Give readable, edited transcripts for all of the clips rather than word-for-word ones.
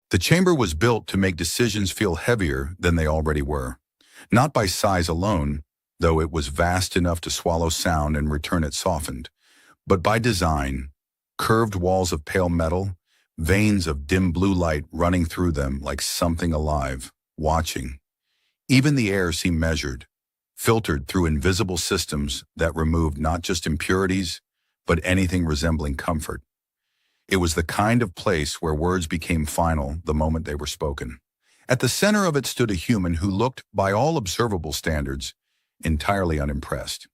The chamber was built to make decisions feel heavier than they already were. Not by size alone, though it was vast enough to swallow sound and return it softened, but by design, curved walls of pale metal, veins of dim blue light running through them like something alive, watching. Even the air seemed measured, filtered through invisible systems that removed not just impurities, but anything resembling comfort. It was the kind of place where words became final the moment they were spoken. At the center of it stood a human who looked, by all observable standards, entirely unimpressed.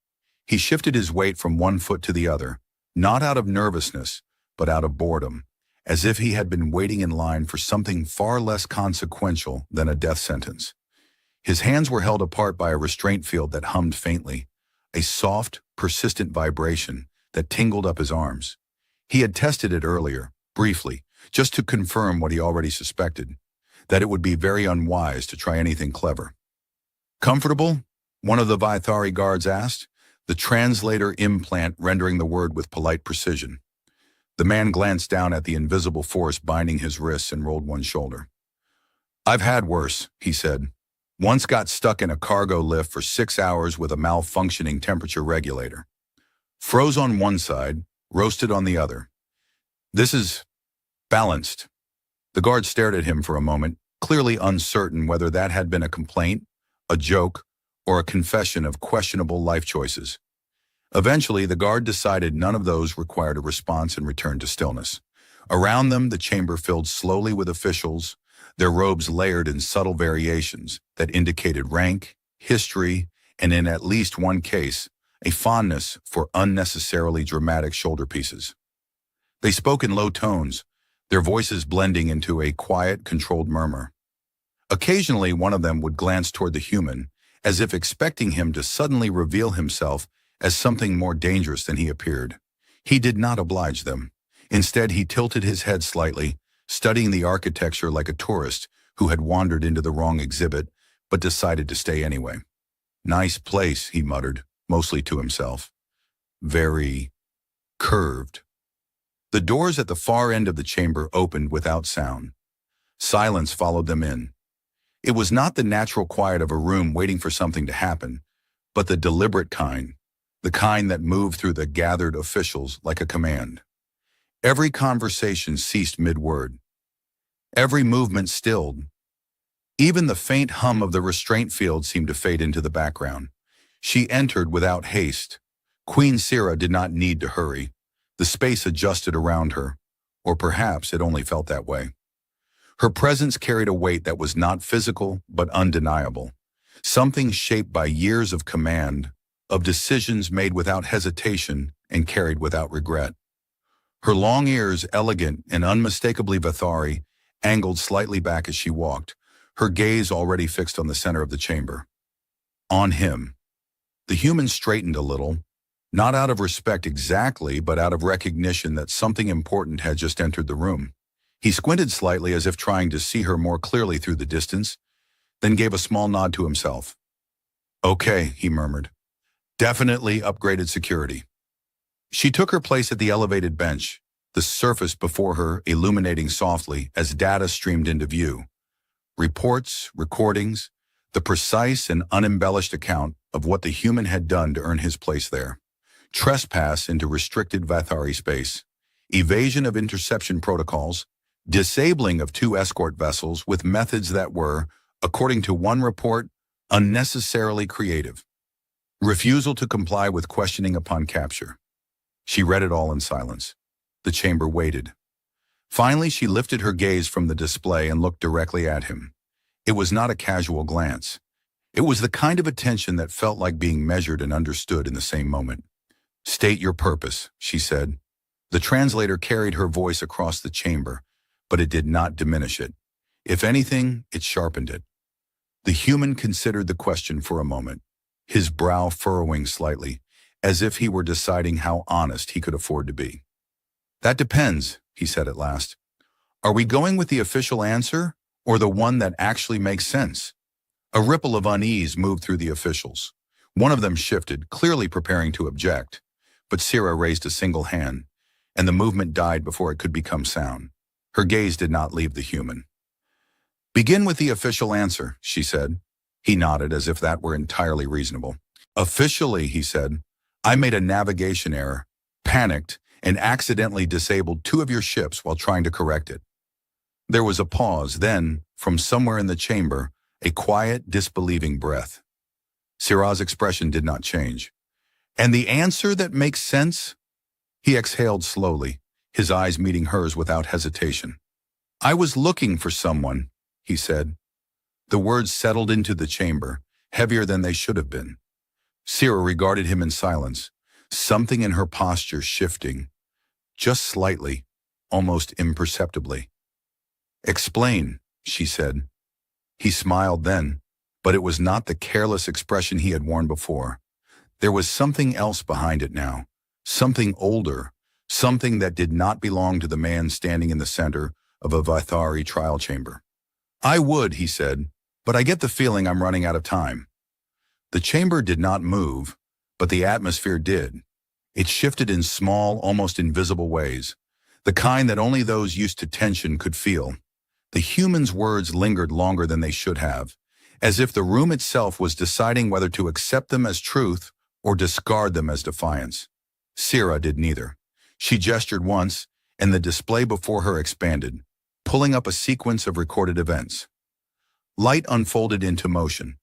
He shifted his weight from one foot to the other, not out of nervousness, but out of boredom, as if he had been waiting in line for something far less consequential than a death sentence. His hands were held apart by a restraint field that hummed faintly, a soft, persistent vibration that tingled up his arms. He had tested it earlier, briefly, just to confirm what he already suspected, that it would be very unwise to try anything clever. "Comfortable?" one of the Vithari guards asked, the translator implant rendering the word with polite precision. The man glanced down at the invisible force binding his wrists and rolled one shoulder. "I've had worse," he said. "Once got stuck in a cargo lift for 6 hours with a malfunctioning temperature regulator. Froze on one side, roasted on the other. This is balanced." The guard stared at him for a moment, clearly uncertain whether that had been a complaint, a joke, or a confession of questionable life choices. Eventually, the guard decided none of those required a response and returned to stillness. Around them, the chamber filled slowly with officials, their robes layered in subtle variations that indicated rank, history, and in at least one case, a fondness for unnecessarily dramatic shoulder pieces. They spoke in low tones, their voices blending into a quiet, controlled murmur. Occasionally, one of them would glance toward the human, as if expecting him to suddenly reveal himself as something more dangerous than he appeared. He did not oblige them. Instead, he tilted his head slightly, studying the architecture like a tourist who had wandered into the wrong exhibit, but decided to stay anyway. "Nice place," he muttered, mostly to himself. "Very curved." The doors at the far end of the chamber opened without sound. Silence followed them in. It was not the natural quiet of a room waiting for something to happen, but the deliberate kind, the kind that moved through the gathered officials like a command. Every conversation ceased mid-word. Every movement stilled. Even the faint hum of the restraint field seemed to fade into the background. She entered without haste. Queen Sira did not need to hurry. The space adjusted around her, or perhaps it only felt that way. Her presence carried a weight that was not physical but undeniable, something shaped by years of command, of decisions made without hesitation and carried without regret. Her long ears, elegant and unmistakably Vithari, angled slightly back as she walked, her gaze already fixed on the center of the chamber. On him. The human straightened a little, not out of respect exactly, but out of recognition that something important had just entered the room. He squinted slightly as if trying to see her more clearly through the distance, then gave a small nod to himself. "Okay," he murmured. "Definitely upgraded security." She took her place at the elevated bench, the surface before her illuminating softly as data streamed into view. Reports, recordings, the precise and unembellished account of what the human had done to earn his place there. Trespass into restricted Vithari space, evasion of interception protocols, disabling of 2 escort vessels with methods that were, according to one report, unnecessarily creative. Refusal to comply with questioning upon capture. She read it all in silence. The chamber waited. Finally, she lifted her gaze from the display and looked directly at him. It was not a casual glance. It was the kind of attention that felt like being measured and understood in the same moment. "State your purpose," she said. The translator carried her voice across the chamber, but it did not diminish it. If anything, it sharpened it. The human considered the question for a moment, his brow furrowing slightly, as if he were deciding how honest he could afford to be. "That depends," he said at last. "Are we going with the official answer, or the one that actually makes sense?" A ripple of unease moved through the officials. One of them shifted, clearly preparing to object, but Sira raised a single hand, and the movement died before it could become sound. Her gaze did not leave the human. Begin with the official answer, she said. He nodded as if that were entirely reasonable. Officially, he said, I made a navigation error, panicked, and accidentally disabled two of your ships while trying to correct it. There was a pause, then, from somewhere in the chamber, a quiet, disbelieving breath. Siraj's expression did not change. And the answer that makes sense? He exhaled slowly, his eyes meeting hers without hesitation. I was looking for someone, he said. The words settled into the chamber, heavier than they should have been. Sira regarded him in silence, something in her posture shifting, just slightly, almost imperceptibly. Explain, she said. He smiled then, but it was not the careless expression he had worn before. There was something else behind it now, something older, something that did not belong to the man standing in the center of a Vithari trial chamber. I would, he said, but I get the feeling I'm running out of time. The chamber did not move, but the atmosphere did. It shifted in small, almost invisible ways, the kind that only those used to tension could feel. The human's words lingered longer than they should have, as if the room itself was deciding whether to accept them as truth or discard them as defiance. Sira did neither. She gestured once, and the display before her expanded, pulling up a sequence of recorded events. Light unfolded into motion.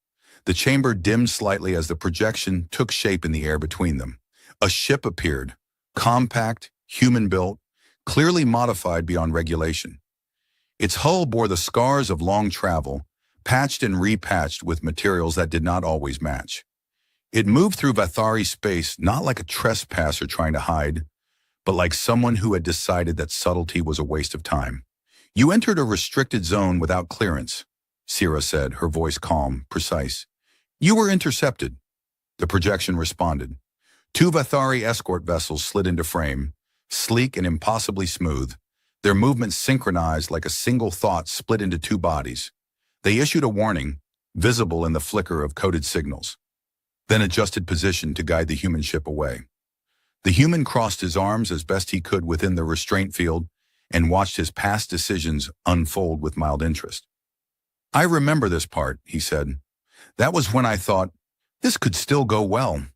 The chamber dimmed slightly as the projection took shape in the air between them. A ship appeared, compact, human-built, clearly modified beyond regulation. Its hull bore the scars of long travel, patched and repatched with materials that did not always match. It moved through Vithari space not like a trespasser trying to hide, but like someone who had decided that subtlety was a waste of time. You entered a restricted zone without clearance, Sira said, her voice calm, precise. You were intercepted. The projection responded. Two Vithari escort vessels slid into frame, sleek and impossibly smooth, their movements synchronized like a single thought split into two bodies. They issued a warning, visible in the flicker of coded signals, then adjusted position to guide the human ship away. The human crossed his arms as best he could within the restraint field and watched his past decisions unfold with mild interest. I remember this part, he said. That was when I thought, this could still go well.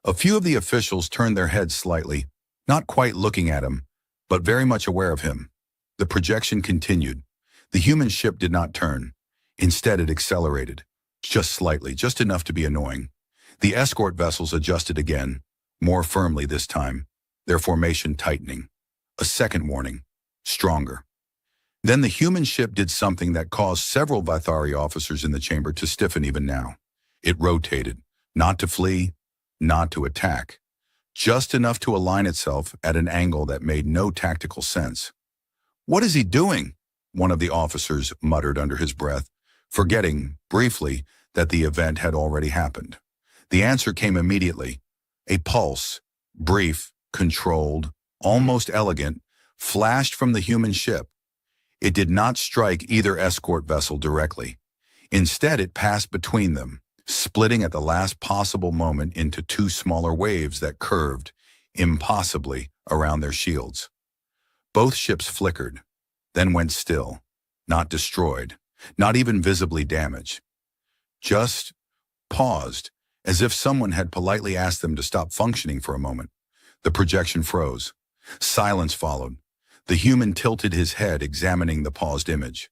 A few of the officials turned their heads slightly, not quite looking at him, but very much aware of him. The projection continued. The human ship did not turn. Instead, it accelerated, just slightly, just enough to be annoying. The escort vessels adjusted again, more firmly this time, their formation tightening. A second warning, stronger. Then the human ship did something that caused several Vithari officers in the chamber to stiffen even now. It rotated, not to flee, not to attack, just enough to align itself at an angle that made no tactical sense. What is he doing? One of the officers muttered under his breath, forgetting, briefly, that the event had already happened. The answer came immediately. A pulse, brief, controlled, almost elegant, flashed from the human ship. It did not strike either escort vessel directly. Instead, it passed between them, splitting at the last possible moment into two smaller waves that curved, impossibly, around their shields. Both ships flickered, then went still, not destroyed, not even visibly damaged. Just paused, as if someone had politely asked them to stop functioning for a moment. The projection froze. Silence followed. The human tilted his head, examining the paused image.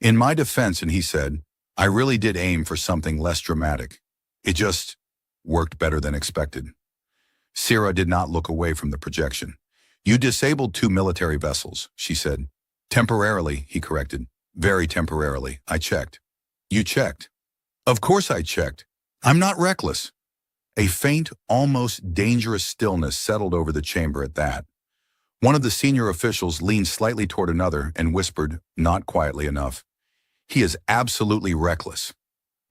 In my defense, and he said, I really did aim for something less dramatic. It just worked better than expected. Sira did not look away from the projection. You disabled two military vessels, she said. Temporarily, he corrected. Very temporarily. I checked. You checked. Of course I checked. I'm not reckless. A faint, almost dangerous stillness settled over the chamber at that. One of the senior officials leaned slightly toward another and whispered, not quietly enough, He is absolutely reckless.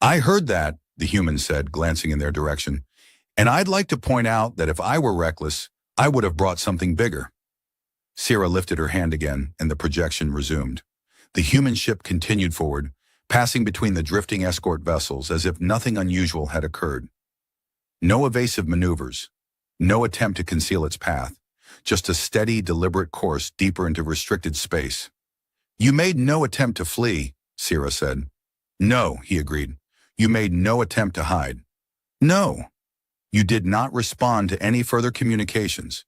I heard that, the human said, glancing in their direction, and I'd like to point out that if I were reckless, I would have brought something bigger. Sira lifted her hand again, and the projection resumed. The human ship continued forward, passing between the drifting escort vessels as if nothing unusual had occurred. No evasive maneuvers, no attempt to conceal its path, just a steady, deliberate course deeper into restricted space. You made no attempt to flee, Sira said. No, he agreed. You made no attempt to hide. No. You did not respond to any further communications.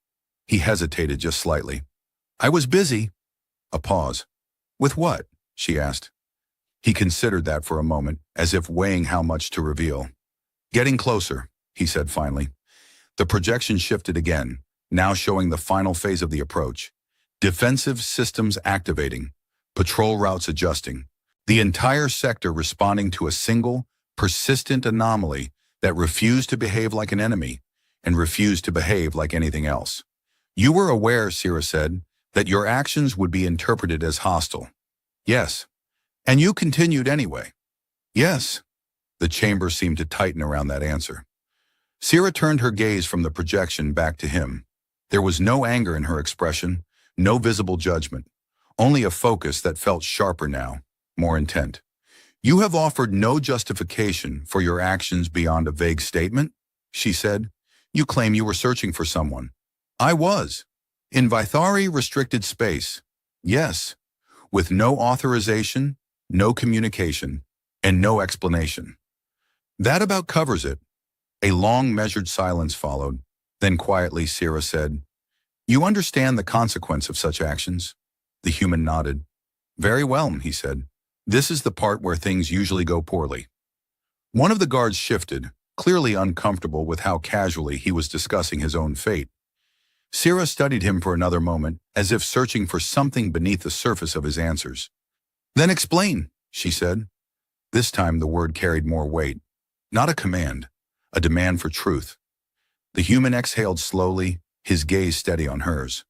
He hesitated just slightly. I was busy. A pause. With what? She asked. He considered that for a moment, as if weighing how much to reveal. Getting closer, he said finally. The projection shifted again, now showing the final phase of the approach. Defensive systems activating, patrol routes adjusting, the entire sector responding to a single, persistent anomaly that refused to behave like an enemy and refused to behave like anything else. You were aware, Sira said, that your actions would be interpreted as hostile. Yes. And you continued anyway. Yes. The chamber seemed to tighten around that answer. Sira turned her gaze from the projection back to him. There was no anger in her expression, no visible judgment, only a focus that felt sharper now, more intent. You have offered no justification for your actions beyond a vague statement, she said. You claim you were searching for someone. I was. In Vithari restricted space. Yes. With no authorization, no communication, and no explanation. That about covers it. A long measured silence followed. Then quietly Sira said, You understand the consequence of such actions? The human nodded. Very well, he said. This is the part where things usually go poorly. One of the guards shifted, clearly uncomfortable with how casually he was discussing his own fate. Sira studied him for another moment, as if searching for something beneath the surface of his answers. Then explain, she said. This time the word carried more weight. Not a command, a demand for truth. The human exhaled slowly, his gaze steady on hers.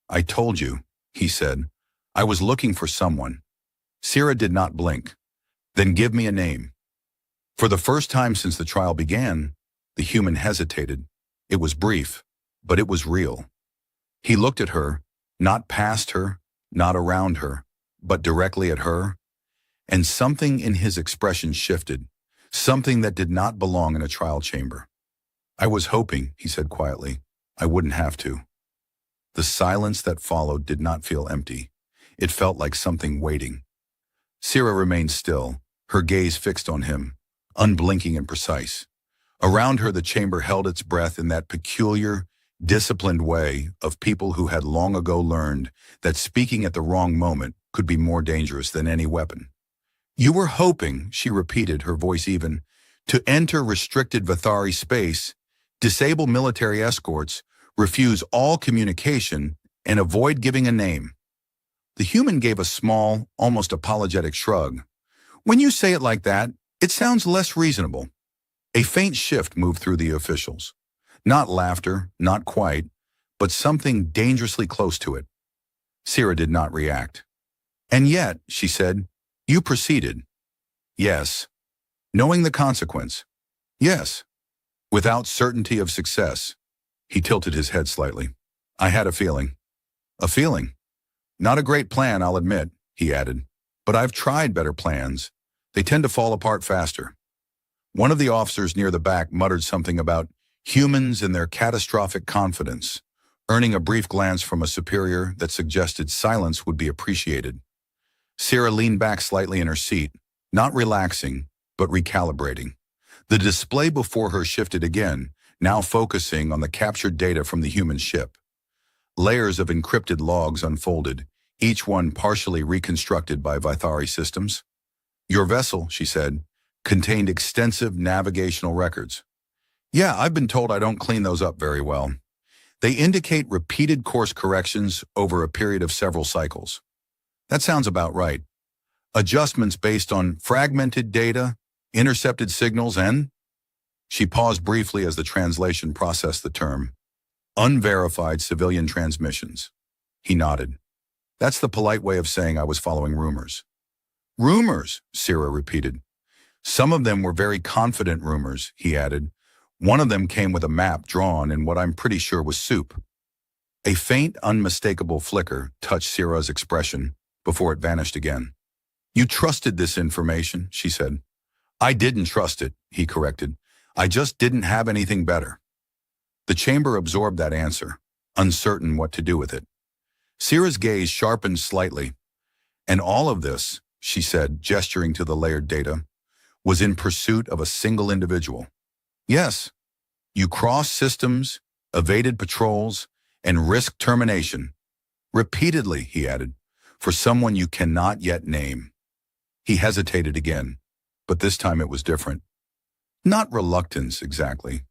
I told you, he said. I was looking for someone. Sira did not blink. Then give me a name. For the first time since the trial began, the human hesitated. It was brief, but it was real. He looked at her, not past her, not around her, but directly at her, and something in his expression shifted, something that did not belong in a trial chamber. I was hoping, he said quietly, I wouldn't have to. The silence that followed did not feel empty. It felt like something waiting. Sira remained still, her gaze fixed on him, unblinking and precise. Around her the chamber held its breath in that peculiar, disciplined way of people who had long ago learned that speaking at the wrong moment could be more dangerous than any weapon. You were hoping, she repeated, her voice even, to enter restricted Vithari space, disable military escorts, refuse all communication, and avoid giving a name. The human gave a small, almost apologetic shrug. When you say it like that, it sounds less reasonable. A faint shift moved through the officials. Not laughter, not quite, but something dangerously close to it. Sira did not react. And yet, she said, you proceeded. Yes. Knowing the consequence. Yes. Without certainty of success. He tilted his head slightly. I had a feeling. A feeling. Not a great plan, I'll admit, he added. But I've tried better plans. They tend to fall apart faster. One of the officers near the back muttered something about humans and their catastrophic confidence, earning a brief glance from a superior that suggested silence would be appreciated. Sira leaned back slightly in her seat, not relaxing, but recalibrating. The display before her shifted again, now focusing on the captured data from the human ship. Layers of encrypted logs unfolded, each one partially reconstructed by Vithari systems. Your vessel, she said, contained extensive navigational records. Yeah, I've been told I don't clean those up very well. They indicate repeated course corrections over a period of several cycles. That sounds about right. Adjustments based on fragmented data, intercepted signals, and... She paused briefly as the translation processed the term. Unverified civilian transmissions. He nodded. That's the polite way of saying I was following rumors. Rumors, Sira repeated. Some of them were very confident rumors, he added. One of them came with a map drawn in what I'm pretty sure was soup. A faint, unmistakable flicker touched Sira's expression before it vanished again. You trusted this information, she said. I didn't trust it, he corrected. I just didn't have anything better. The chamber absorbed that answer, uncertain what to do with it. Sira's gaze sharpened slightly. And all of this, she said, gesturing to the layered data, was in pursuit of a single individual. Yes, you crossed systems, evaded patrols, and risked termination. Repeatedly, he added, for someone you cannot yet name. He hesitated again, but this time it was different. Not reluctance, exactly.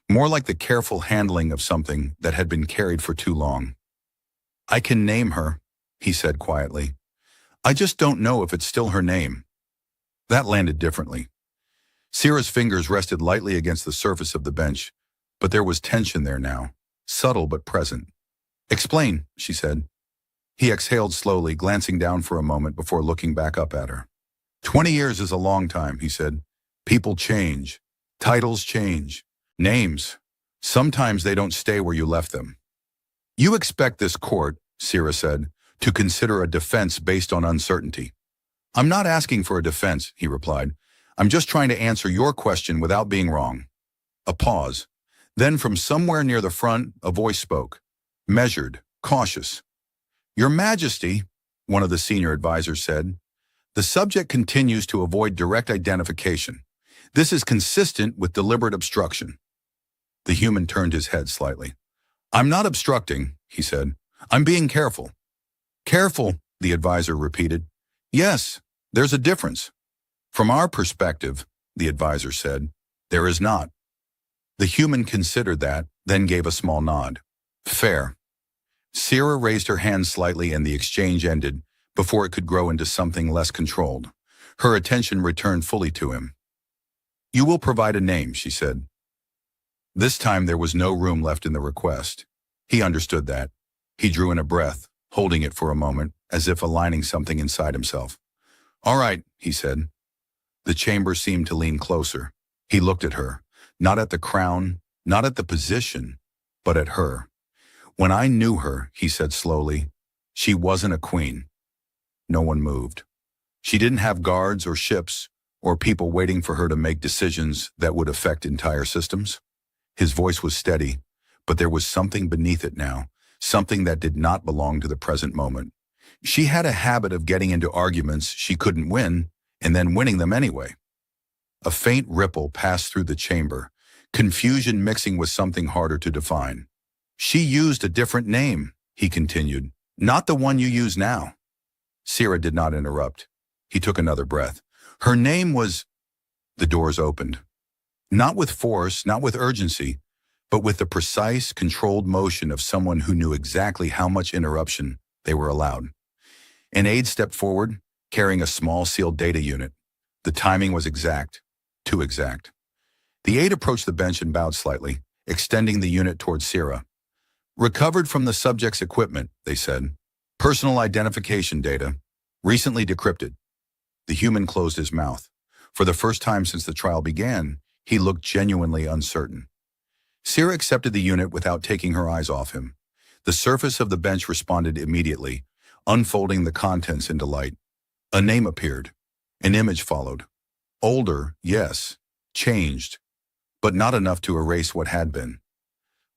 More like the careful handling of something that had been carried for too long. I can name her, he said quietly. I just don't know if it's still her name. That landed differently. Sierra's fingers rested lightly against the surface of the bench, but there was tension there now, subtle but present. Explain, she said. He exhaled slowly, glancing down for a moment before looking back up at her. 20 years is a long time, he said. People change. Titles change. Names. Sometimes they don't stay where you left them. You expect this court, Sierra said, to consider a defense based on uncertainty. I'm not asking for a defense, he replied. I'm just trying to answer your question without being wrong. A pause. Then from somewhere near the front, a voice spoke. Measured, cautious. Your Majesty, one of the senior advisors said, the subject continues to avoid direct identification. This is consistent with deliberate obstruction. The human turned his head slightly. I'm not obstructing, he said. I'm being careful. Careful, the advisor repeated. Yes, there's a difference. From our perspective, the advisor said, there is not. The human considered that, then gave a small nod. Fair. Sierra raised her hand slightly and the exchange ended before it could grow into something less controlled. Her attention returned fully to him. You will provide a name, she said. This time there was no room left in the request. He understood that. He drew in a breath, holding it for a moment, as if aligning something inside himself. All right, he said. The chamber seemed to lean closer. He looked at her, not at the crown, not at the position, but at her. When I knew her, he said slowly, she wasn't a queen. No one moved. She didn't have guards or ships or people waiting for her to make decisions that would affect entire systems. His voice was steady, but there was something beneath it now, something that did not belong to the present moment. She had a habit of getting into arguments she couldn't win and then winning them anyway. A faint ripple passed through the chamber, confusion mixing with something harder to define. She used a different name, he continued, not the one you use now. Sierra did not interrupt. He took another breath. Her name was... The doors opened. Not with force, not with urgency, but with the precise, controlled motion of someone who knew exactly how much interruption they were allowed. An aide stepped forward, carrying a small sealed data unit. The timing was exact, too exact. The aide approached the bench and bowed slightly, extending the unit towards Sierra. Recovered from the subject's equipment, they said. Personal identification data, recently decrypted. The human closed his mouth. For the first time since the trial began, he looked genuinely uncertain. Sierra accepted the unit without taking her eyes off him. The surface of the bench responded immediately, unfolding the contents into light. A name appeared. An image followed. Older, yes. Changed. But not enough to erase what had been.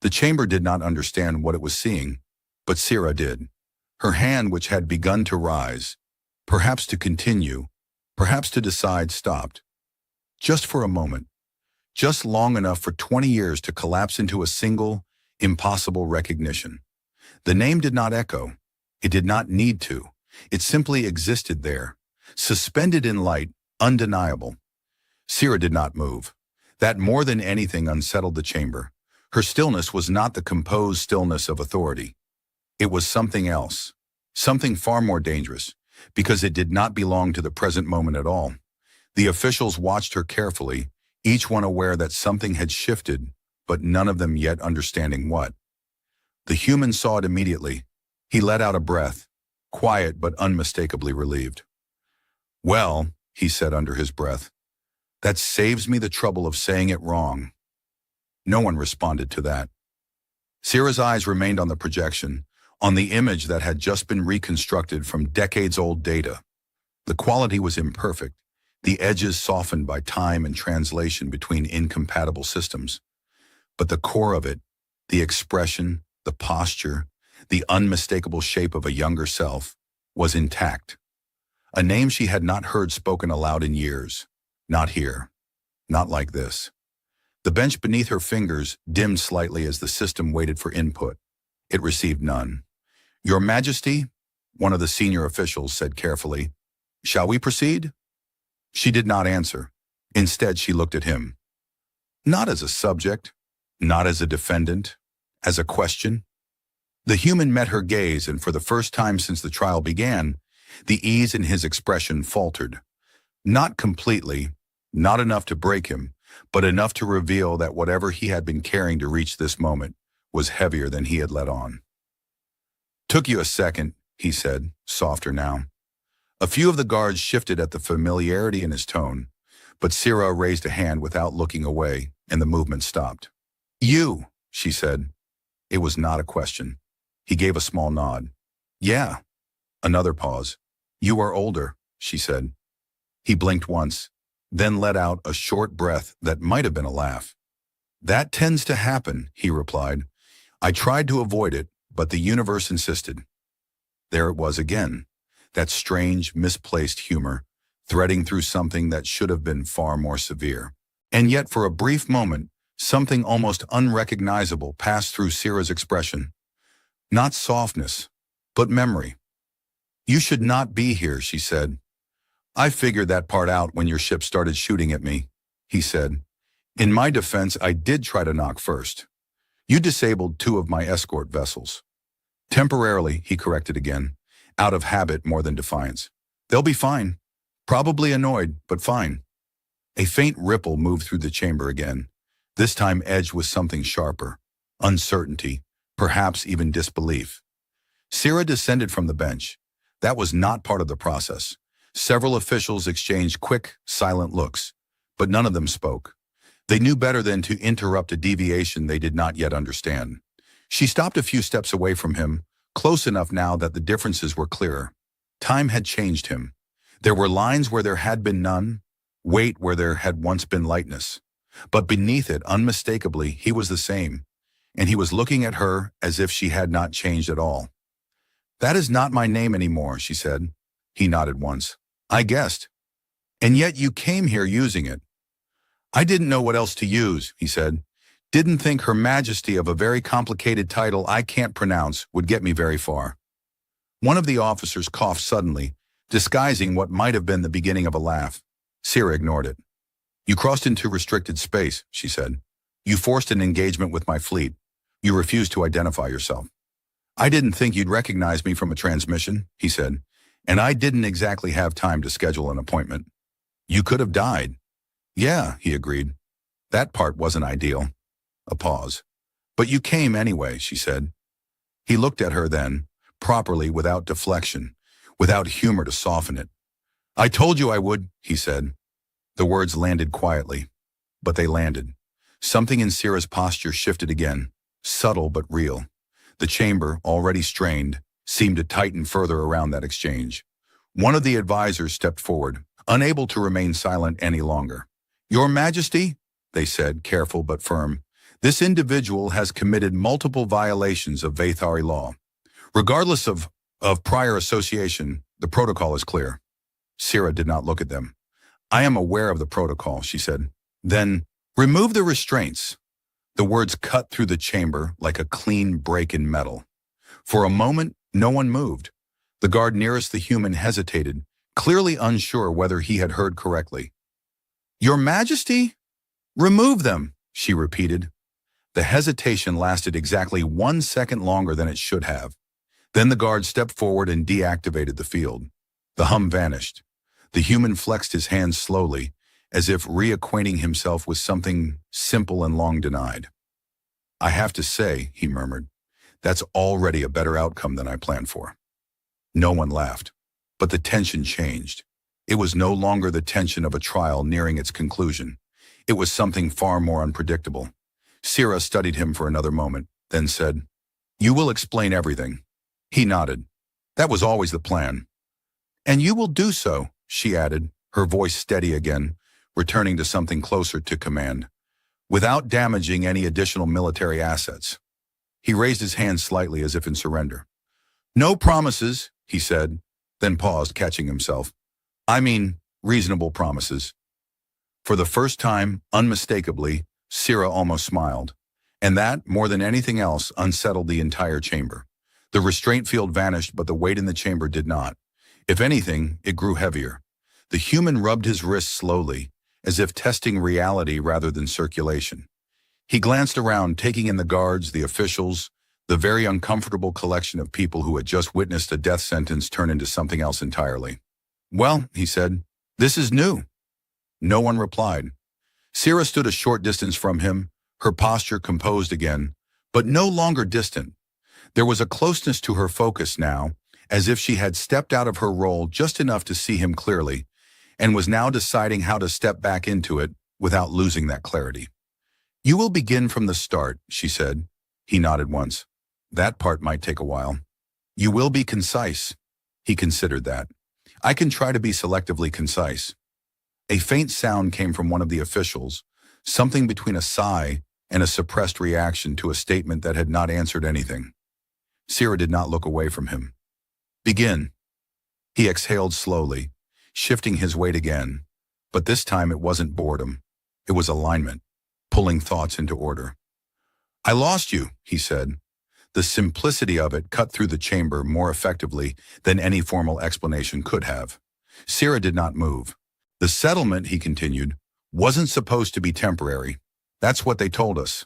The chamber did not understand what it was seeing, but Sierra did. Her hand, which had begun to rise, perhaps to continue, perhaps to decide, stopped. Just for a moment. Just long enough for 20 years to collapse into a single, impossible recognition. The name did not echo. It did not need to. It simply existed there, suspended in light, undeniable. Sierra did not move. That more than anything unsettled the chamber. Her stillness was not the composed stillness of authority. It was something else, something far more dangerous, because it did not belong to the present moment at all. The officials watched her carefully, each one aware that something had shifted, but none of them yet understanding what. The human saw it immediately. He let out a breath, quiet but unmistakably relieved. Well, he said under his breath, that saves me the trouble of saying it wrong. No one responded to that. Sierra's eyes remained on the projection, on the image that had just been reconstructed from decades-old data. The quality was imperfect, the edges softened by time and translation between incompatible systems. But the core of it, the expression, the posture, the unmistakable shape of a younger self, was intact. A name she had not heard spoken aloud in years. Not here. Not like this. The bench beneath her fingers dimmed slightly as the system waited for input. It received none. "Your Majesty," one of the senior officials said carefully, "shall we proceed?" She did not answer. Instead, she looked at him. Not as a subject, not as a defendant, as a question. The human met her gaze, and for the first time since the trial began, the ease in his expression faltered. Not completely, not enough to break him, but enough to reveal that whatever he had been carrying to reach this moment was heavier than he had let on. "Took you a second," he said, softer now. A few of the guards shifted at the familiarity in his tone, but Sira raised a hand without looking away, and the movement stopped. "You," she said. It was not a question. He gave a small nod. "Yeah." Another pause. "You are older," she said. He blinked once, then let out a short breath that might have been a laugh. "That tends to happen," he replied. "I tried to avoid it, but the universe insisted." There it was again, that strange, misplaced humor, threading through something that should have been far more severe. And yet, for a brief moment, something almost unrecognizable passed through Sira's expression. Not softness, but memory. "You should not be here," she said. "I figured that part out when your ship started shooting at me," he said. "In my defense, I did try to knock first. You disabled 2 of my escort vessels." "Temporarily," he corrected again, out of habit more than defiance. "They'll be fine. Probably annoyed, but fine." A faint ripple moved through the chamber again, this time edged with something sharper, uncertainty, perhaps even disbelief. Sira descended from the bench. That was not part of the process. Several officials exchanged quick, silent looks, but none of them spoke. They knew better than to interrupt a deviation they did not yet understand. She stopped a few steps away from him, close enough now that the differences were clearer. Time had changed him. There were lines where there had been none, weight where there had once been lightness. But beneath it, unmistakably, he was the same, and he was looking at her as if she had not changed at all. "That is not my name anymore," she said. He nodded once. "I guessed. And yet you came here using it." "I didn't know what else to use," he said. "Didn't think Her Majesty of a very complicated title I can't pronounce would get me very far." One of the officers coughed suddenly, disguising what might have been the beginning of a laugh. Sira ignored it. "You crossed into restricted space," she said. "You forced an engagement with my fleet. You refused to identify yourself." "I didn't think you'd recognize me from a transmission," he said, "and I didn't exactly have time to schedule an appointment." "You could have died." "Yeah," he agreed. "That part wasn't ideal." A pause. "But you came anyway," she said. He looked at her then, properly, without deflection, without humor to soften it. "I told you I would," he said. The words landed quietly, but they landed. Something in Sira's posture shifted again, subtle but real. The chamber, already strained, seemed to tighten further around that exchange. One of the advisors stepped forward, unable to remain silent any longer. "Your Majesty," they said, careful but firm, "this individual has committed multiple violations of Vathari law. Regardless of prior association, the protocol is clear." Sira did not look at them. "I am aware of the protocol," she said. "Then, remove the restraints." The words cut through the chamber like a clean break in metal. For a moment, no one moved. The guard nearest the human hesitated, clearly unsure whether he had heard correctly. "Your Majesty? Remove them," she repeated. The hesitation lasted exactly 1 second longer than it should have. Then the guard stepped forward and deactivated the field. The hum vanished. The human flexed his hands slowly, as if reacquainting himself with something simple and long denied. "I have to say," he murmured, "that's already a better outcome than I planned for." No one laughed, but the tension changed. It was no longer the tension of a trial nearing its conclusion. It was something far more unpredictable. Sira studied him for another moment, then said, "You will explain everything." He nodded. "That was always the plan." "And you will do so," she added, her voice steady again, returning to something closer to command, "without damaging any additional military assets." He raised his hand slightly as if in surrender. "No promises," he said, then paused, catching himself. I mean, reasonable promises. For the first time, unmistakably, Sira almost smiled. And that, more than anything else, unsettled the entire chamber. The restraint field vanished, but the weight in the chamber did not. If anything, it grew heavier. The human rubbed his wrists slowly, as if testing reality rather than circulation. He glanced around, taking in the guards, the officials, the very uncomfortable collection of people who had just witnessed a death sentence turn into something else entirely. Well, he said, this is new. No one replied. Sira stood a short distance from him, her posture composed again, but no longer distant. There was a closeness to her focus now, as if she had stepped out of her role just enough to see him clearly, and was now deciding how to step back into it without losing that clarity. You will begin from the start, she said. He nodded once. That part might take a while. You will be concise. He considered that. I can try to be selectively concise. A faint sound came from one of the officials, something between a sigh and a suppressed reaction to a statement that had not answered anything. Sira did not look away from him. Begin. He exhaled slowly, shifting his weight again, but this time it wasn't boredom. It was alignment, pulling thoughts into order. I lost you, he said. The simplicity of it cut through the chamber more effectively than any formal explanation could have. Sira did not move. The settlement, he continued, wasn't supposed to be temporary. That's what they told us.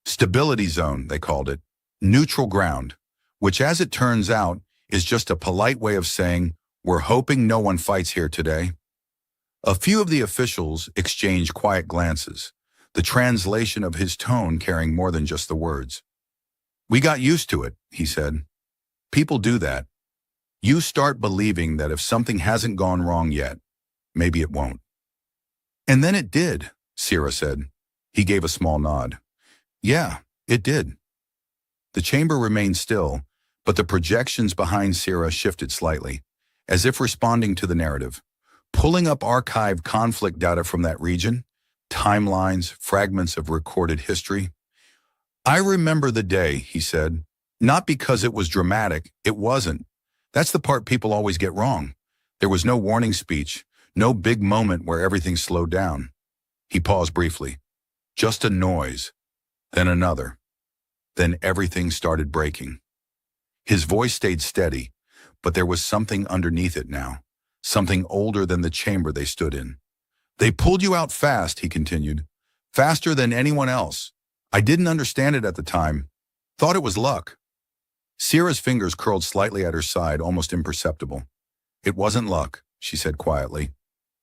Stability zone, they called it. Neutral ground, which as it turns out is just a polite way of saying, we're hoping no one fights here today. A few of the officials exchanged quiet glances, the translation of his tone carrying more than just the words. We got used to it, he said. People do that. You start believing that if something hasn't gone wrong yet, maybe it won't. And then it did, Sira said. He gave a small nod. Yeah, it did. The chamber remained still, but the projections behind Sira shifted slightly, as if responding to the narrative. Pulling up archived conflict data from that region, timelines, fragments of recorded history. I remember the day, he said. Not because it was dramatic, it wasn't. That's the part people always get wrong. There was no warning speech, no big moment where everything slowed down. He paused briefly. Just a noise, then another. Then everything started breaking. His voice stayed steady, but there was something underneath it now, something older than the chamber they stood in. They pulled you out fast, he continued, faster than anyone else. I didn't understand it at the time, thought it was luck. Sira's fingers curled slightly at her side, almost imperceptible. It wasn't luck, she said quietly.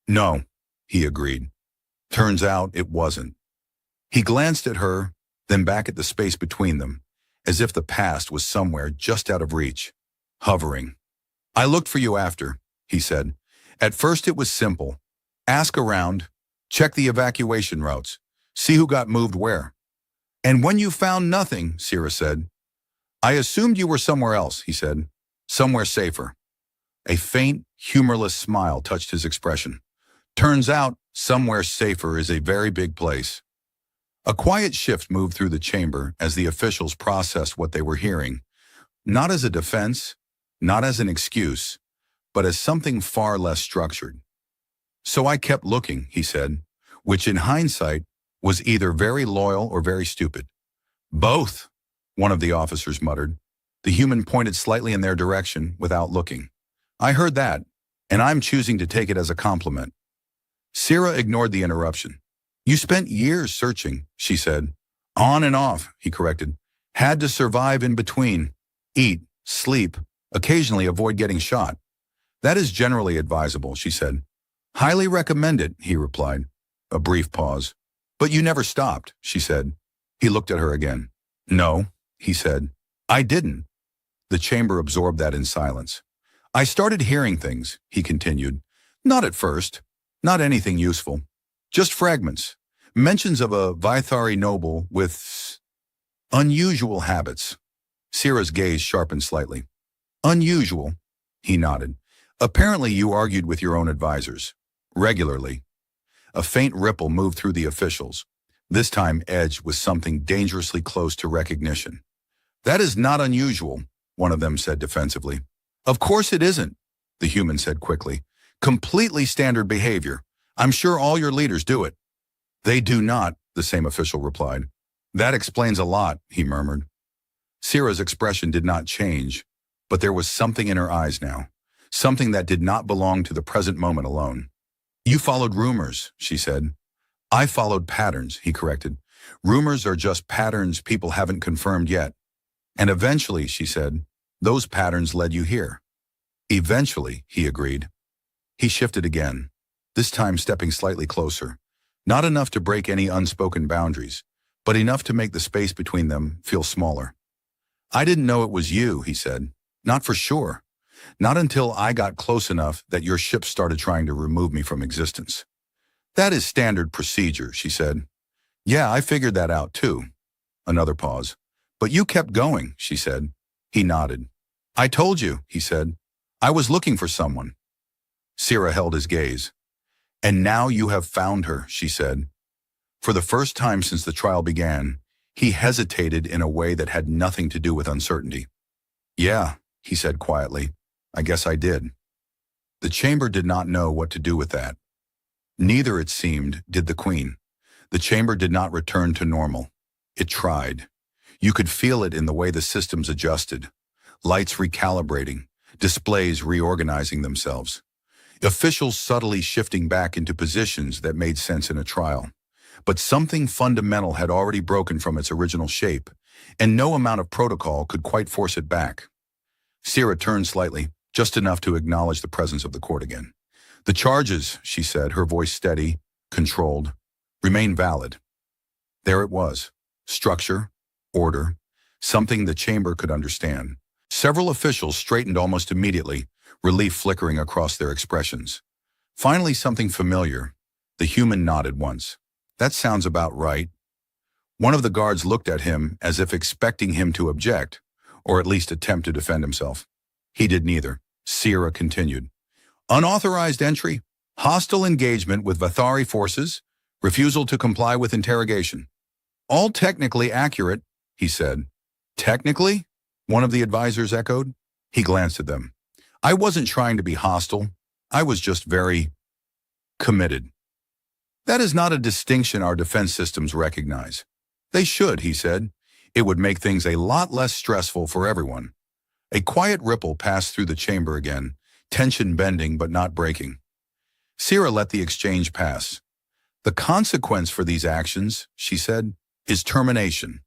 No, he agreed. Turns out it wasn't. He glanced at her, then back at the space between them, as if the past was somewhere just out of reach, hovering. I looked for you after, he said. At first it was simple. Ask around, check the evacuation routes, see who got moved where. And when you found nothing, Sira said, I assumed you were somewhere else, he said, somewhere safer. A faint, humorless smile touched his expression. Turns out, somewhere safer is a very big place. A quiet shift moved through the chamber as the officials processed what they were hearing, not as a defense, not as an excuse, but as something far less structured. So I kept looking, he said, which in hindsight was either very loyal or very stupid. Both, one of the officers muttered. The human pointed slightly in their direction without looking. I heard that, and I'm choosing to take it as a compliment. Sira ignored the interruption. You spent years searching, she said. On and off, he corrected. Had to survive in between. Eat, sleep, occasionally avoid getting shot. That is generally advisable, she said. Highly recommend it, he replied. A brief pause. But you never stopped, she said. He looked at her again. No, he said. I didn't. The chamber absorbed that in silence. I started hearing things, he continued. Not at first. Not anything useful. Just fragments. Mentions of a Vaithari noble with unusual habits. Sira's gaze sharpened slightly. Unusual, he nodded. Apparently you argued with your own advisors. Regularly. A faint ripple moved through the officials, this time edged with something dangerously close to recognition. That is not unusual, one of them said defensively. Of course it isn't, the human said quickly. Completely standard behavior. I'm sure all your leaders do it. They do not, the same official replied. That explains a lot, he murmured. Sierra's expression did not change, but there was something in her eyes now, something that did not belong to the present moment alone. You followed rumors, she said. I followed patterns, he corrected. Rumors are just patterns people haven't confirmed yet. And eventually, she said, those patterns led you here. Eventually, he agreed. He shifted again, this time stepping slightly closer. Not enough to break any unspoken boundaries, but enough to make the space between them feel smaller. I didn't know it was you, he said. Not for sure. Not until I got close enough that your ship started trying to remove me from existence. That is standard procedure, she said. Yeah, I figured that out too. Another pause. But you kept going, she said. He nodded. I told you, he said. I was looking for someone. Sierra held his gaze. And now you have found her, she said. For the first time since the trial began, he hesitated in a way that had nothing to do with uncertainty. Yeah, he said quietly. I guess I did. The chamber did not know what to do with that. Neither, it seemed, did the queen. The chamber did not return to normal. It tried. You could feel it in the way the systems adjusted. Lights recalibrating, displays reorganizing themselves. Officials subtly shifting back into positions that made sense in a trial. But something fundamental had already broken from its original shape, and no amount of protocol could quite force it back. Sierra turned slightly, just enough to acknowledge the presence of the court again. The charges, she said, her voice steady, controlled, remain valid. There it was. Structure, order, something the chamber could understand. Several officials straightened almost immediately, relief flickering across their expressions. Finally, something familiar. The human nodded once. That sounds about right. One of the guards looked at him as if expecting him to object, or at least attempt to defend himself. He did neither. Sierra continued. Unauthorized entry, hostile engagement with Vathari forces, refusal to comply with interrogation. All technically accurate, he said. Technically? One of the advisors echoed. He glanced at them. I wasn't trying to be hostile. I was just very committed. That is not a distinction our defense systems recognize. They should, he said. It would make things a lot less stressful for everyone. A quiet ripple passed through the chamber again, tension bending but not breaking. Sierra let the exchange pass. The consequence for these actions, she said, is termination.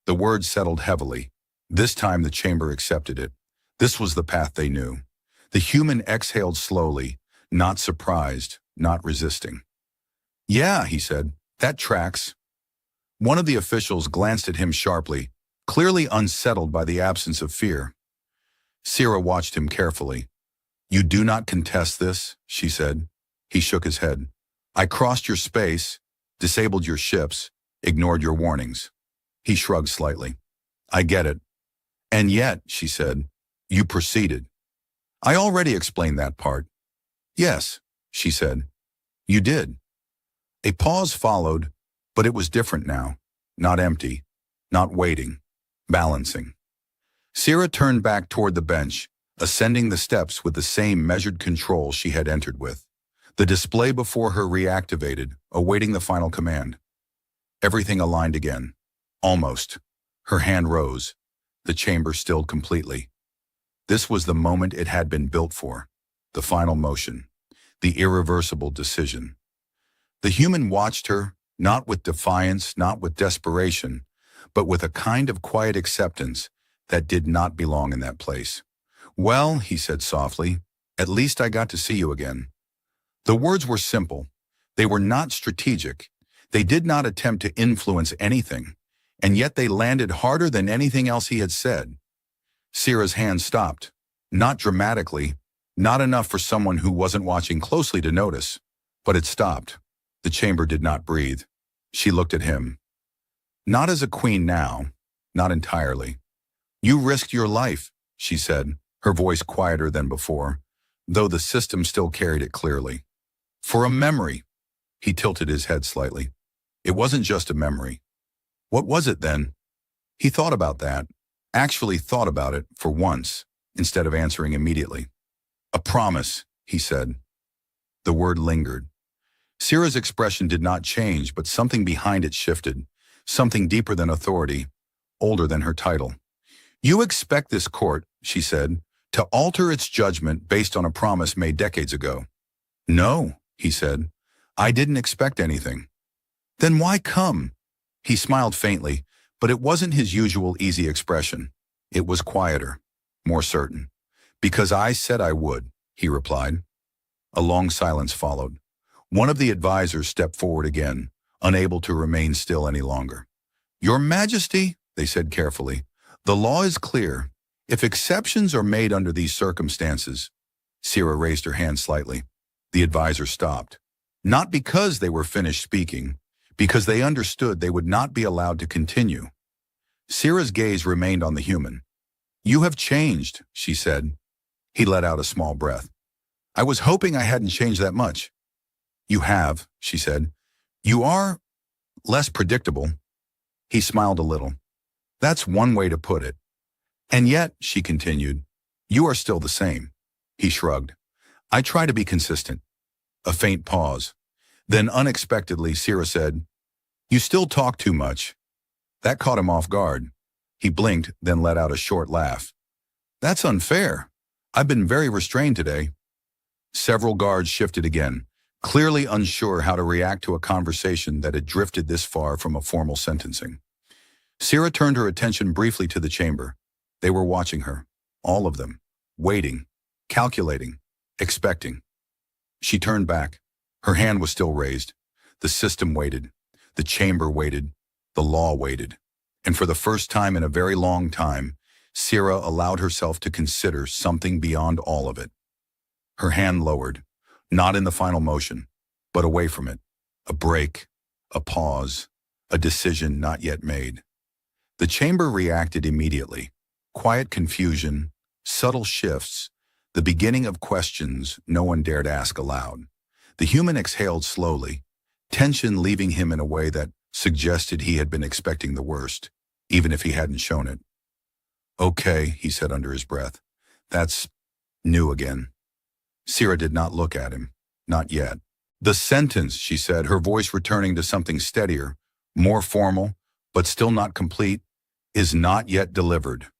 The words settled heavily. This time the chamber accepted it. This was the path they knew. The human exhaled slowly, not surprised, not resisting. Yeah, he said, that tracks. One of the officials glanced at him sharply, clearly unsettled by the absence of fear. Sierra watched him carefully. You do not contest this, she said. He shook his head. I crossed your space, disabled your ships, ignored your warnings. He shrugged slightly. I get it. And yet, she said, you proceeded. I already explained that part. Yes, she said. You did. A pause followed, but it was different now. Not empty, not waiting, balancing. Sierra turned back toward the bench, ascending the steps with the same measured control she had entered with. The display before her reactivated, awaiting the final command. Everything aligned again. Almost. Her hand rose. The chamber stilled completely. This was the moment it had been built for. The final motion. The irreversible decision. The human watched her, not with defiance, not with desperation, but with a kind of quiet acceptance that did not belong in that place. Well, he said softly, at least I got to see you again. The words were simple. They were not strategic. They did not attempt to influence anything, and yet they landed harder than anything else he had said. Sierra's hand stopped, not dramatically, not enough for someone who wasn't watching closely to notice, but it stopped. The chamber did not breathe. She looked at him. Not as a queen now, not entirely. You risked your life, she said, her voice quieter than before, though the system still carried it clearly. For a memory. He tilted his head slightly. It wasn't just a memory. What was it then? He thought about that, actually thought about it for once, instead of answering immediately. A promise, he said, The word lingered. Sira's expression did not change, but something behind it shifted, something deeper than authority, older than her title. "You expect this court," she said, "to alter its judgment based on a promise made decades ago." "No," he said. "I didn't expect anything." "Then why come?" He smiled faintly, but it wasn't his usual easy expression. It was quieter, more certain. "Because I said I would," he replied. A long silence followed. One of the advisors stepped forward again, unable to remain still any longer. "Your Majesty," they said carefully, "the law is clear. If exceptions are made under these circumstances—" Sira raised her hand slightly. The advisor stopped. Not because they were finished speaking, because they understood they would not be allowed to continue. Sira's gaze remained on the human. "You have changed," she said. He let out a small breath. "I was hoping I hadn't changed that much." "You have," she said. "You are less predictable." He smiled a little. "That's one way to put it." "And yet," she continued, "you are still the same." He shrugged. "I try to be consistent." A faint pause. Then unexpectedly, Sira said, "You still talk too much." That caught him off guard. He blinked, then let out a short laugh. "That's unfair. I've been very restrained today." Several guards shifted again, clearly unsure how to react to a conversation that had drifted this far from a formal sentencing. Sira turned her attention briefly to the chamber. They were watching her, all of them, waiting, calculating, expecting. She turned back. Her hand was still raised. The system waited. The chamber waited. The law waited. And for the first time in a very long time, Sira allowed herself to consider something beyond all of it. Her hand lowered, not in the final motion, but away from it. A break, a pause, a decision not yet made. The chamber reacted immediately. Quiet confusion, subtle shifts, the beginning of questions no one dared ask aloud. The human exhaled slowly, tension leaving him in a way that suggested he had been expecting the worst, even if he hadn't shown it. "Okay," he said under his breath. "That's new again." Sira did not look at him. Not yet. "The sentence," she said, her voice returning to something steadier, more formal, but still not complete, "is not yet delivered."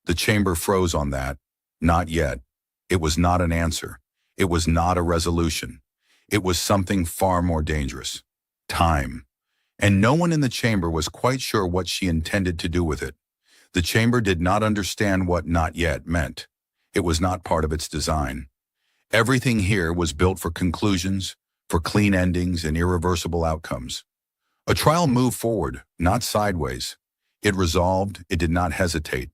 The chamber froze on that. Not yet. It was not an answer. It was not a resolution. It was something far more dangerous. Time. And no one in the chamber was quite sure what she intended to do with it. The chamber did not understand what "not yet" meant. It was not part of its design. Everything here was built for conclusions, for clean endings and irreversible outcomes. A trial moved forward, not sideways. It resolved, it did not hesitate.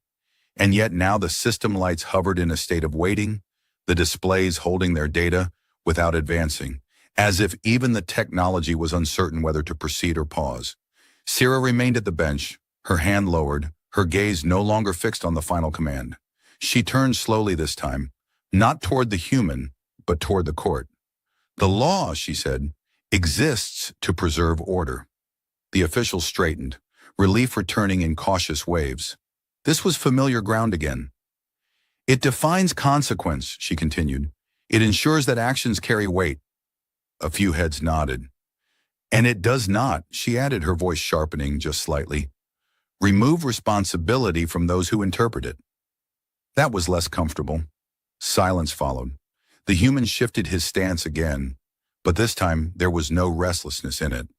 And yet now the system lights hovered in a state of waiting, the displays holding their data without advancing, as if even the technology was uncertain whether to proceed or pause. Sira remained at the bench, her hand lowered, her gaze no longer fixed on the final command. She turned slowly this time, not toward the human, but toward the court. "The law," she said, "exists to preserve order." The official straightened, relief returning in cautious waves. This was familiar ground again. "It defines consequence," she continued. "It ensures that actions carry weight." A few heads nodded. "And it does not," she added, her voice sharpening just slightly, "remove responsibility from those who interpret it." That was less comfortable. Silence followed. The human shifted his stance again, but this time there was no restlessness in it.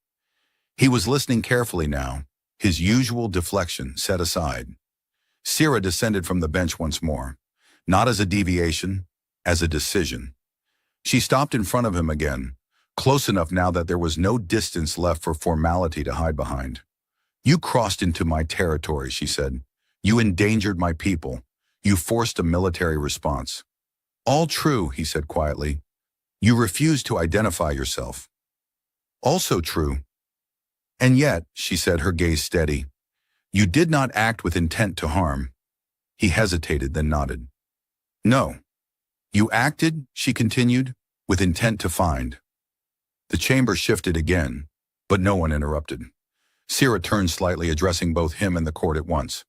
He was listening carefully now, his usual deflection set aside. Sira descended from the bench once more, not as a deviation, as a decision. She stopped in front of him again, close enough now that there was no distance left for formality to hide behind. "You crossed into my territory," she said. "You endangered my people. You forced a military response." "All true," he said quietly. "You refused to identify yourself." "Also true." "And yet," she said, her gaze steady, "you did not act with intent to harm." He hesitated, then nodded. "No. You acted," she continued, "with intent to find." The chamber shifted again, but no one interrupted. Sira turned slightly, addressing both him and the court at once.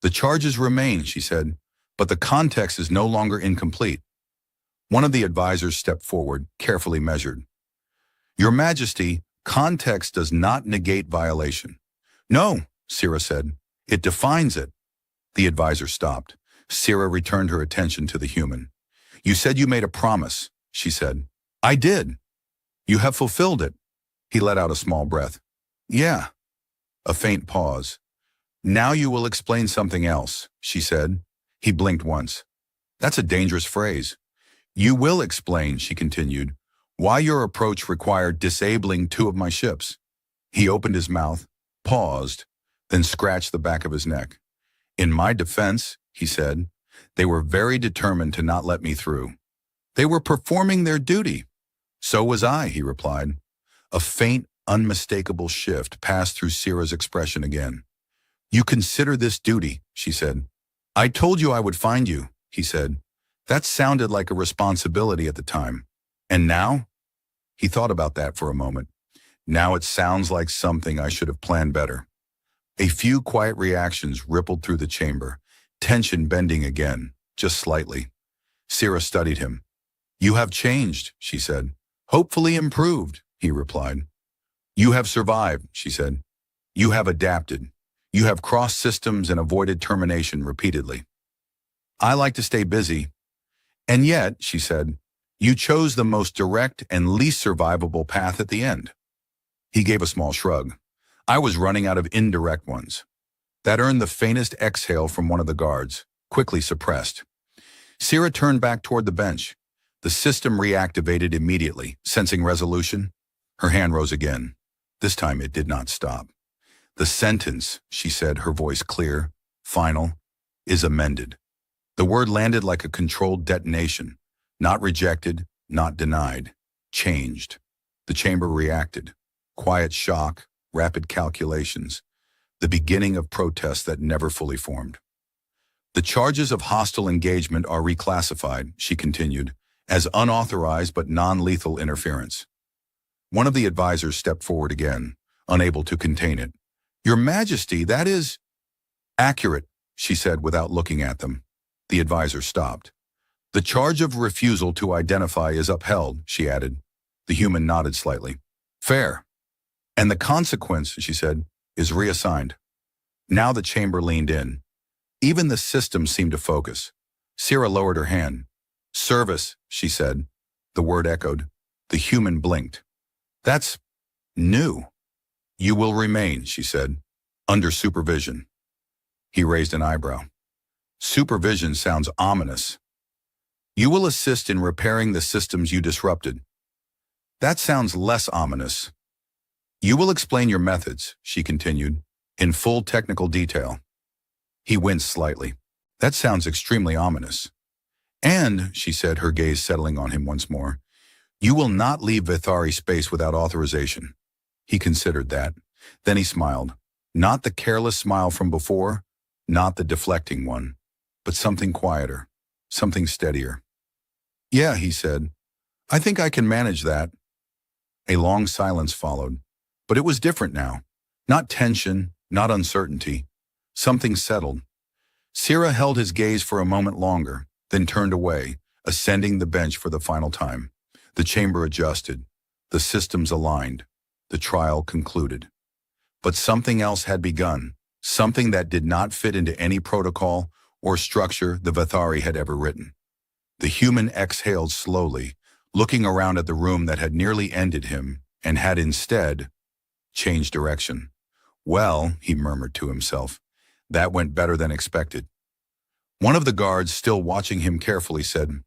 "The charges remain," she said, "but the context is no longer incomplete." One of the advisors stepped forward, carefully measured. Your Majesty, context does not negate violation. No, Sira said. It defines it. The advisor stopped. Sira returned her attention to the human. You said you made a promise, she said. I did. You have fulfilled it. He let out a small breath. Yeah. A faint pause. Now you will explain something else, she said. He blinked once. That's a dangerous phrase. You will explain, she continued, why your approach required disabling 2 of my ships. He opened his mouth, paused, then scratched the back of his neck. In my defense, he said, they were very determined to not let me through. They were performing their duty. So was I, he replied. A faint, unmistakable shift passed through Sira's expression again. You consider this duty, she said. I told you I would find you, he said. That sounded like a responsibility at the time. And now? He thought about that for a moment. Now it sounds like something I should have planned better. A few quiet reactions rippled through the chamber, tension bending again, just slightly. Sira studied him. You have changed, she said. Hopefully improved, he replied. You have survived, she said. You have adapted. You have crossed systems and avoided termination repeatedly. I like to stay busy. And yet, she said, you chose the most direct and least survivable path at the end. He gave a small shrug. I was running out of indirect ones. That earned the faintest exhale from one of the guards, quickly suppressed. Sira turned back toward the bench. The system reactivated immediately, sensing resolution. Her hand rose again. This time it did not stop. The sentence, she said, her voice clear, final, is amended. The word landed like a controlled detonation, not rejected, not denied, changed. The chamber reacted. Quiet shock, rapid calculations, the beginning of protests that never fully formed. The charges of hostile engagement are reclassified, she continued, as unauthorized but non-lethal interference. One of the advisors stepped forward again, unable to contain it. Your Majesty, that is accurate, she said without looking at them. The advisor stopped. The charge of refusal to identify is upheld, she added. The human nodded slightly. Fair. And the consequence, she said, is reassigned. Now the chamber leaned in. Even the system seemed to focus. Sira lowered her hand. Service, she said. The word echoed. The human blinked. That's new. You will remain, she said, under supervision. He raised an eyebrow. Supervision sounds ominous. You will assist in repairing the systems you disrupted. That sounds less ominous. You will explain your methods, she continued, in full technical detail. He winced slightly. That sounds extremely ominous. And, she said, her gaze settling on him once more, you will not leave Vithari space without authorization. He considered that. Then he smiled. Not the careless smile from before, not the deflecting one, but something quieter, something steadier. Yeah, he said. I think I can manage that. A long silence followed, but it was different now. Not tension, not uncertainty. Something settled. Sira held his gaze for a moment longer, then turned away, ascending the bench for the final time. The chamber adjusted. The systems aligned. The trial concluded. But something else had begun, something that did not fit into any protocol or structure the Vithari had ever written. The human exhaled slowly, looking around at the room that had nearly ended him and had instead changed direction. Well, he murmured to himself, that went better than expected. One of the guards, still watching him carefully, said,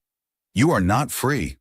You are not free.